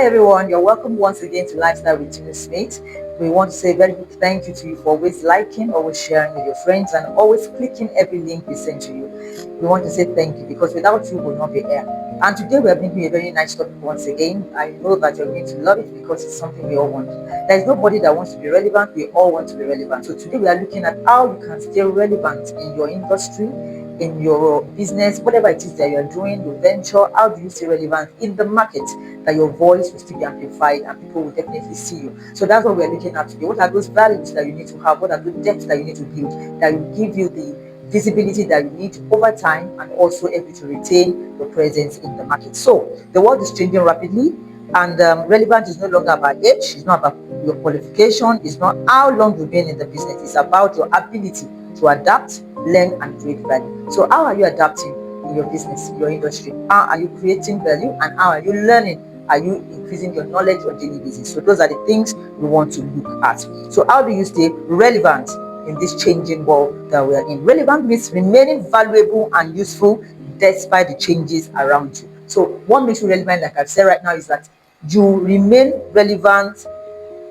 everyone, you're welcome once again to Lifestyle with Tinu Smith. We want to say a very big thank you to you for always liking, always sharing with your friends, and always clicking every link we send to you. We want to say thank you because without you, we will not be here. And today we are bringing you a very nice topic once again. I know that you're going to love it because it's something we all want. There's nobody that wants to be relevant. We all want to be relevant. So today we are looking at how you can stay relevant in your industry, in your business, whatever it is that you're doing, your venture. How do you stay relevant in the market, that your voice will still be amplified and people will definitely see you? So that's what we're looking at today. What are those values that you need to have? What are the depths that you need to build that will give you the visibility that you need over time and also able to retain your presence in the market? So the world is changing rapidly, and relevance is no longer about age, it's not about your qualification, it's not how long you've been in the business, it's about your ability to adapt, learn, and create value. So how are you adapting in your business, your industry? How are you creating value, and how are you learning? Are you increasing your knowledge on a daily basis? So those are the things we want to look at. So how do you stay relevant in this changing world that we are in? Relevant means remaining valuable and useful despite the changes around you. So what makes you relevant, like I've said right now, is that you remain relevant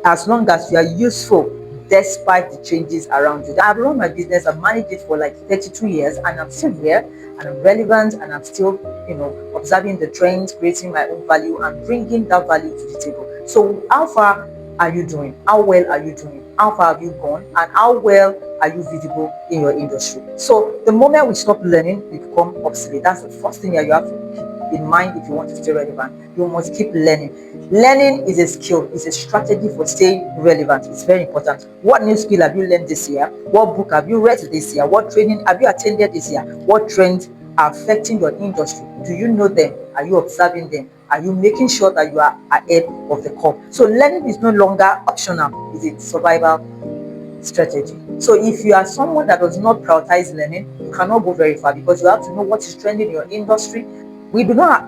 as long as you are useful despite the changes around you. I've run my business, I've managed it for like 32 years, and I'm still here, and I'm relevant, and I'm still, observing the trends, creating my own value, and bringing that value to the table. So how far are you doing? How well are you doing? How far have you gone? And how well are you visible in your industry? So the moment we stop learning, we become obsolete. That's the first thing that you have to keep in mind if you want to stay relevant. You must keep learning. Learning is a skill, it's a strategy for staying relevant. It's very important. What new skill have you learned this year? What book have you read this year? What training have you attended this year? What trends are affecting your industry? Do you know them? Are you observing them? Are you making sure that you are ahead of the curve? So learning is no longer optional, it's a survival strategy. So if you are someone that does not prioritize learning, you cannot go very far because you have to know what is trending in your industry. We do not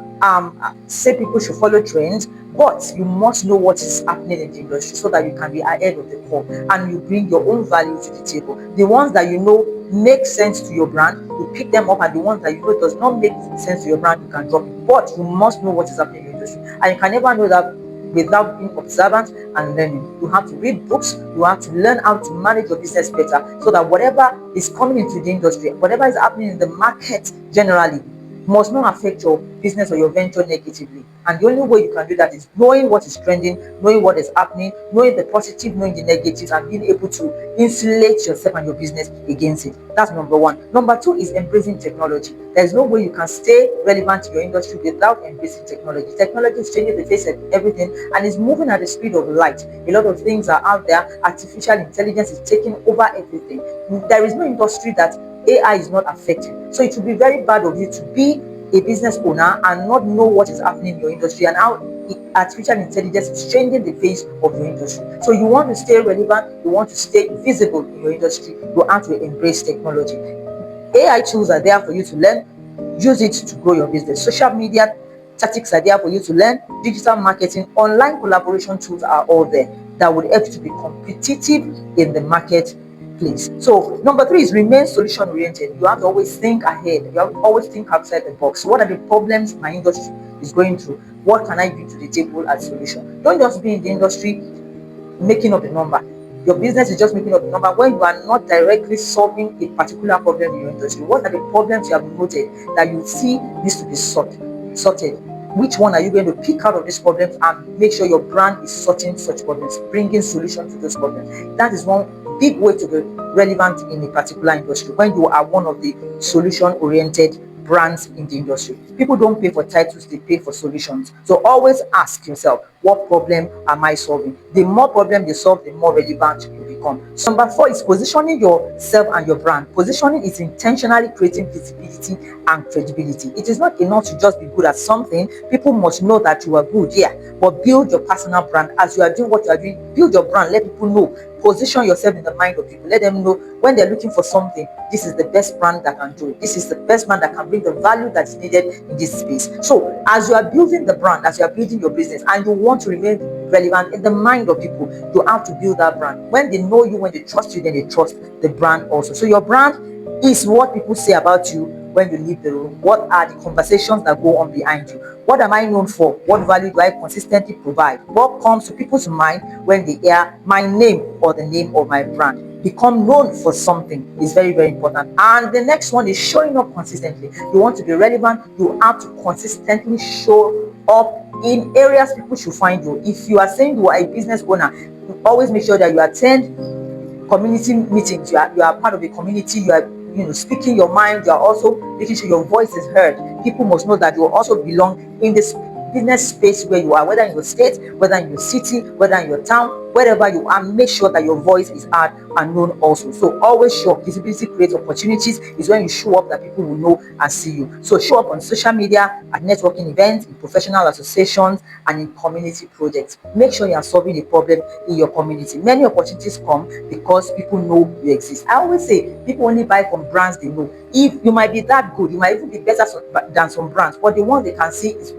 say people should follow trends, but you must know what is happening in the industry so that you can be ahead of the curve and you bring your own value to the table. The ones that you know make sense to your brand, you pick them up, and the ones that you know does not make sense to your brand, you can drop it. But you must know what is happening in your industry, and you can never know that without being observant and learning. You have to read books, you have to learn how to manage your business better so that whatever is coming into the industry, whatever is happening in the market generally, must not affect your business or your venture negatively. And the only way you can do that is knowing what is trending, knowing what is happening, knowing the positive, knowing the negatives, and being able to insulate yourself and your business against it. That's number one. Number two is embracing technology. There's no way you can stay relevant in your industry without embracing technology. Technology is changing the face of everything and is moving at the speed of light. A lot of things are out there. Artificial intelligence is taking over everything. There is no industry that AI is not affecting. So it would be very bad of you to be a business owner and not know what is happening in your industry and how artificial intelligence is changing the face of your industry. So you want to stay relevant, you want to stay visible in your industry, you have to embrace technology. AI tools are there for you to learn, use it to grow your business. Social media tactics are there for you to learn. Digital marketing, online collaboration tools are all there that would help you to be competitive in the market place. So number three is remain solution oriented. You have to always think ahead. You have to always think outside the box. What are the problems my industry is going through? What can I bring to the table as solution? Don't just be in the industry making up the number. Your business is just making up the number when you are not directly solving a particular problem in your industry. What are the problems you have noted that you see needs to be sorted? Which one are you going to pick out of these problems and make sure your brand is sorting such problems, bringing solutions to those problems? That is one big way to be relevant in a particular industry when you are one of the solution-oriented brands in the industry. People don't pay for titles, they pay for solutions. So always ask yourself, what problem am I solving? The more problem you solve, the more relevant you become. So number four is positioning yourself and your brand. Positioning is intentionally creating visibility and credibility. It is not enough to just be good at something. People must know that you are good, yeah, but build your personal brand. As you are doing what you are doing, build your brand, let people know. Position yourself in the mind of people. Let them know when they're looking for something, this is the best brand that can do it. This is the best brand that can bring the value that is needed in this space. So as you are building the brand, as you are building your business, and you want to remain relevant in the mind of people, you have to build that brand. When they know you, when they trust you, then they trust the brand also. So your brand is what people say about you when you leave the room? What are the conversations that go on behind you? What am I known for? What value do I consistently provide? What comes to people's mind when they hear my name or the name of my brand? Become known for something is very, very important. And the next one is showing up consistently. You want to be relevant, you have to consistently show up in areas people should find you. If you are saying you are a business owner, always make sure that you attend community meetings. You are part of a community. You are, speaking your mind. You are also making sure your voice is heard. People must know that you also belong in this business space where you are, whether in your state, whether in your city, whether in your town, wherever you are. Make sure that your voice is heard and known also. So always show up. Visibility creates opportunities. Is when you show up that people will know and see you. So show up on social media, at networking events, in professional associations, and in community projects. Make sure you are solving a problem in your community. Many opportunities come because people know you exist. I always say people only buy from brands they know. If you might be that good, you might even be better than some brands, but the one they can see is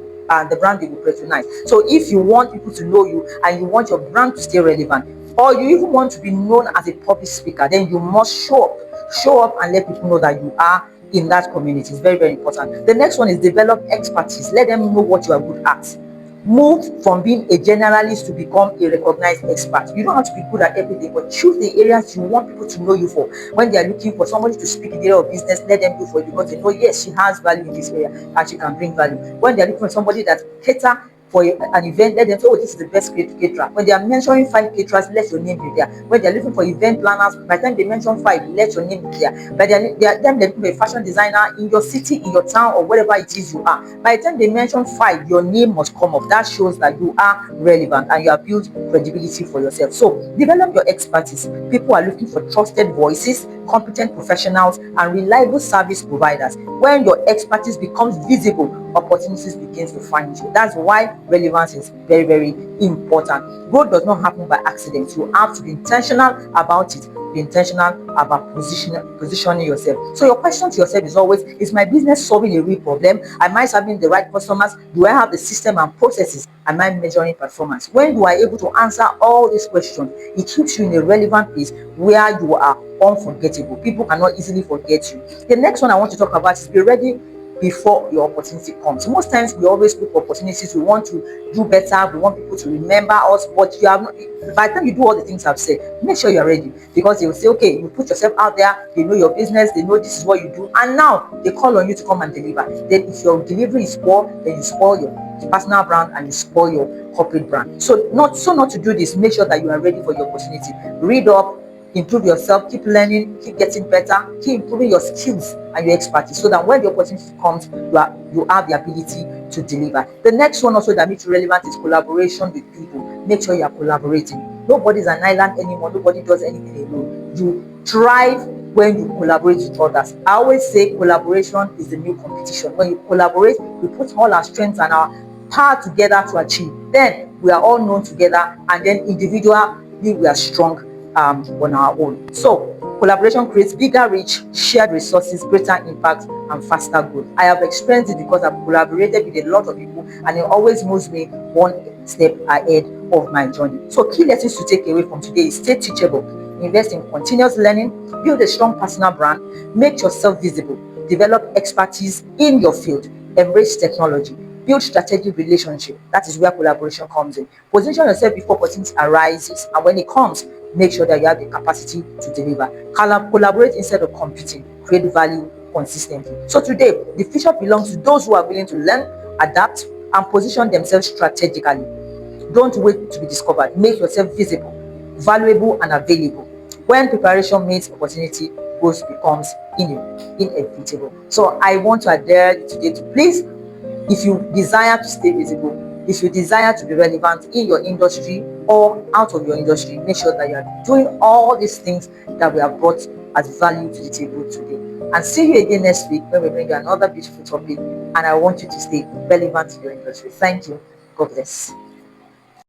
the brand they will patronize. So if you want people to know you and you want your brand to stay relevant, or you even want to be known as a public speaker, then you must show up and let people know that you are in that community. It's very, very important. The next one is develop expertise. Let them know what you are good at. Move from being a generalist to become a recognized expert. You don't have to be good at everything, but choose the areas you want people to know you for. When they are looking for somebody to speak in the area of business, let them do for you because they know, yes, she has value in this area and she can bring value. When they are looking for somebody that cater for an event, let them say, oh, this is the best caterer. When they are mentioning 5 caterers, let your name be there. When they are looking for event planners, by the time they mention 5, let your name be there. By they're looking for a fashion designer in your city, in your town, or wherever it is you are. By the time they mention 5, your name must come up. That shows that you are relevant and you have built credibility for yourself. So develop your expertise. People are looking for trusted voices, competent professionals, and reliable service providers. When your expertise becomes visible, opportunities begins to find you. That's why relevance is very, very important. Growth does not happen by accident. You have to be intentional about it. Be intentional about positioning yourself. So your question to yourself is always, is my business solving a real problem? Am I serving the right customers? Do I have the system and processes? Am I measuring performance? When you are able to answer all these questions, it keeps you in a relevant place where you are unforgettable. People cannot easily forget you. The next one I want to talk about is be ready before your opportunity comes. Most times we always look for opportunities. We want to do better. We want people to remember us, but you have not. By the time you do all the things I've said, make sure you're ready, because they will say, okay, you put yourself out there, they know your business, they know this is what you do, and now they call on you to come and deliver. Then if your delivery is poor, then you spoil your personal brand and you spoil your corporate brand. So not to do this, make sure that you are ready for your opportunity. Read up, improve yourself, keep learning, keep getting better, keep improving your skills and your expertise, so that when the opportunity comes, you have the ability to deliver. The next one also that makes you relevant is collaboration with people. Make sure you are collaborating. Nobody's an island anymore. Nobody does anything alone. You thrive when you collaborate with others. I always say collaboration is the new competition. When you collaborate, we put all our strengths and our power together to achieve. Then we are all known together, and then individually we are strong on our own. So collaboration creates bigger reach, shared resources, greater impact, and faster growth. I have experienced it because I've collaborated with a lot of people, and it always moves me one step ahead of my journey. So key lessons to take away from today is stay teachable, invest in continuous learning, build a strong personal brand, make yourself visible, develop expertise in your field, embrace technology, build strategic relationship. That is where collaboration comes in. Position yourself before opportunity arises, and when it comes, make sure that you have the capacity to deliver. Collaborate instead of competing. Create value consistently. So today, the future belongs to those who are willing to learn, adapt, and position themselves strategically. Don't wait to be discovered. Make yourself visible, valuable, and available. When preparation meets opportunity, growth becomes inevitable. So I want to adhere you today to please, if you desire to stay visible, if you desire to be relevant in your industry or out of your industry, make sure that you are doing all these things that we have brought as value to the table today. And see you again next week when we bring you another beautiful topic. And I want you to stay relevant in your industry. Thank you. God bless.